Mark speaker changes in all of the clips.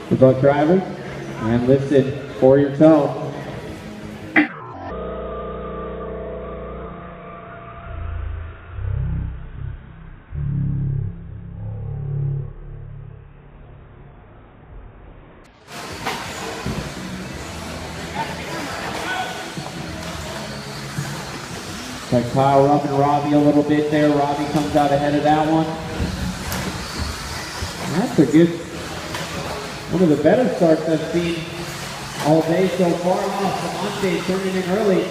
Speaker 1: The boat drivers, and listen for your tone. Like Kyle rubbing Robbie a little bit there. Robbie comes out ahead of that one. That's a good, one of the better starts I've seen all day so far. Monte turning in early.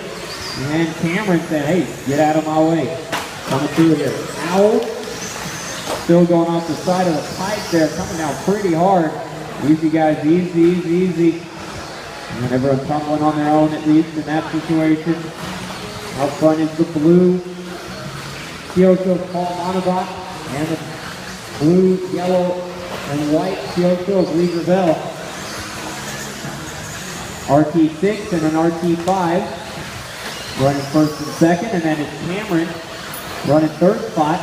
Speaker 1: And Cameron said, hey, get out of my way. Coming through here. Owl still going off the side of the pipe there, coming down pretty hard. Easy guys, easy, easy, easy. And everyone tumbling on their own at least in that situation. Out front is the blue Kyoto Paul Monabot and the blue, yellow, and white Kyoto of Lee Gravel. RT6 and an RT5 running first and second, and then it's Cameron running third spot.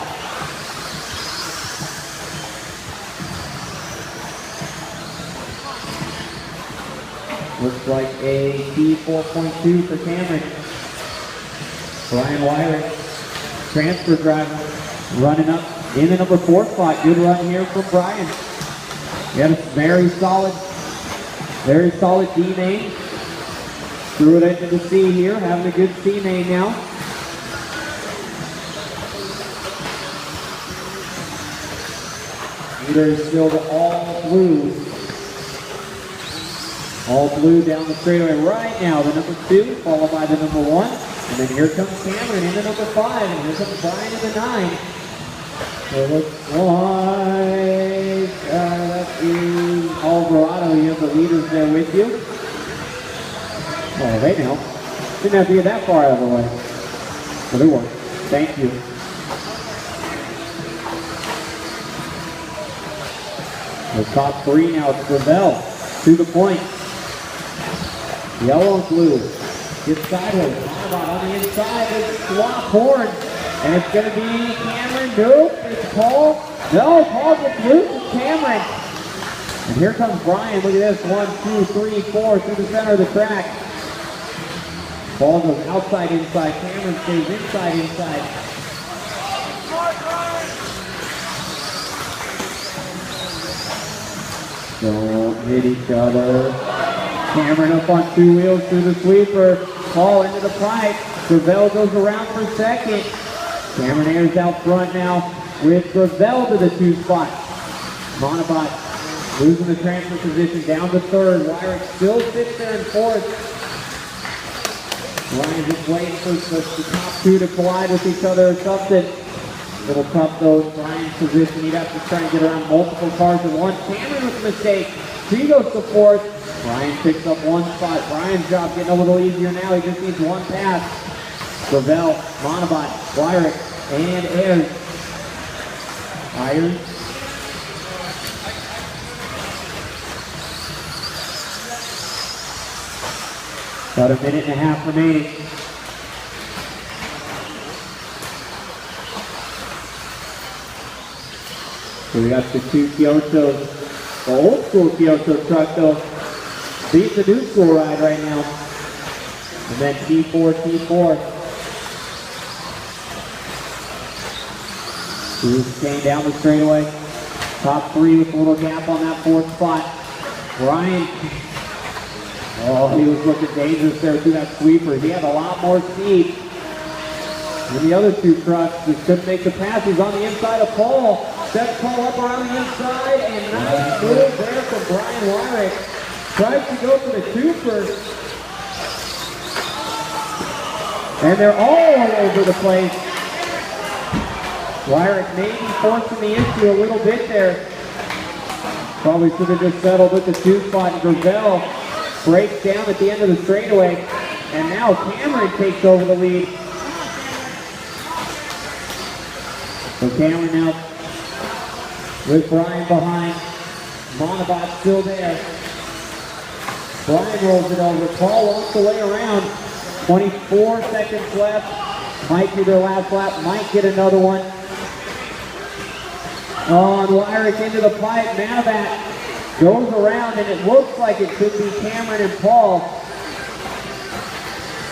Speaker 1: Looks like a T4.2 for Cameron. Brian Wyrick, transfer driver, running up in the number 4 spot. Good run here from Brian. He had a very solid D main. Threw it into the C here, having a good C main now. Leader is still the all blue. All blue down the straightaway right now. The number 2, followed by the number 1. And then here comes Cameron into number 5, and here comes Brian into 9. So it looks like that is Alvarado. You have the leaders there with you. Oh, they know. Didn't have to get that far out of the way. But it worked. Thank you. The top 3 now, it's Gravel to the point. Yellow and blue. Gets sideways. Monabot on the inside. They swap horns. And it's going to be Cameron. Nope. It's Paul. No, Paul gets loose. It's Cameron. And here comes Brian. Look at this. 1, 2, 3, 4 through the center of the track. Ball goes outside, inside. Cameron stays inside, inside. Don't hit each other. Cameron up on 2 wheels through the sweeper. Paul into the pipe. Gravel goes around for second. Cameron airs out front now with Gravel to the 2 spot. Monabot losing the transfer position down to 3rd. Wyrick still sits there in 4th. Ryan just waiting for the top 2 to collide with each other or something. A little tough though, Brian's position. He'd have to try and get around multiple cars at once. Cameron with a mistake. He goes to 4th. Brian picks up 1 spot. Brian's job getting a little easier now. He just needs 1 pass. Gravel, Monabot, Wyrick, and Ayers. Ayers. About a minute and a half remaining. So we got the 2 Kyotos. The old school Kyoto truck though beats the new school ride right now. And then T4, T4. Who's staying down the straightaway. Top 3 with a little gap on that 4th spot. Brian. Oh, he was looking dangerous there through that sweeper. He had a lot more speed than the other 2 trucks. Just couldn't make the pass. He's on the inside of Paul. Sets Paul up around the inside, and nice move there from Brian Wyrick. Tries to go for the 2 first. And they're all over the place. Wyrick maybe forcing the issue a little bit there. Probably should have just settled with the 2 spot. Gravel breaks down at the end of the straightaway. And now Cameron takes over the lead. So Cameron now with Brian behind. Monabot still there. Brian rolls it over. Paul walks the way around. 24 seconds left. Might do their last lap. Might get another one. Oh, and Wyrick into the pipe. Manabat Goes around, and it looks like it could be Cameron and Paul.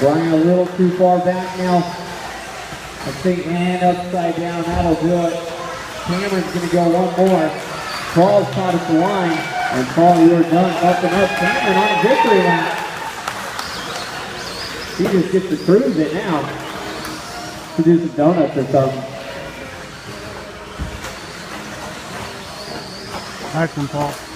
Speaker 1: Going a little too far back now. I think, and upside down, that'll do it. Cameron's going to go one more. Paul's caught at the line, and Paul, you are done. Up and up. Cameron on a victory lap. He just gets to cruise it now. To do some donuts or something.
Speaker 2: Nice one, Paul.